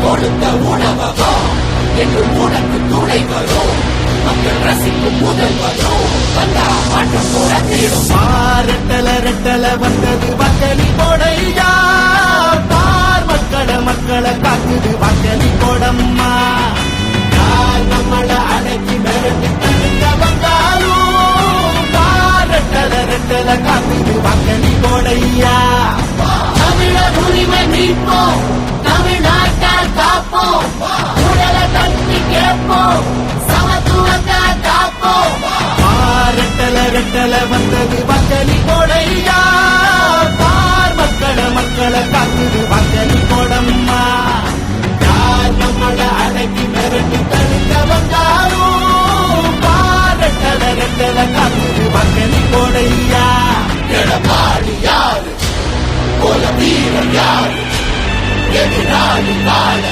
கொடுத்த உணவகம் என்று உனக்கு துணை வரும். மக்கள் ரசிக்கும் முதல்வரும் வந்தா மாற்றம் கூட தீரும். ரெட்டல ரெட்டல வந்தது வாக்களி போடையா, பார் மக்களை காக்குது வாக்களி போடம்மா. யார் நம்மள அடக்கி மிரட்டி தடுக்க வந்தாலும் பார் ரெட்டல ரெட்டல காக்குது வாக்களி போடையா. தமிழர் உரிமை மீட்போம், தமிழ்நாட்டால் காப்போம், உடலை தட்டி கேட்போம், சமத்துவத்தை காப்போம். ரெட்டல ரெட்டல வந்தது வாக்களி போடையா, பார் மக்களை காக்குது வாக்களி போடம்மா. யார் நம்மள அடக்கி மிரட்டி தடுக்க வந்தாலும் பார் ரெட்டல ரெட்டல காக்குது வாக்களி போடையா. எடப்பாடி யாரு போல வீரர் யாரு, எதிராளி வாழ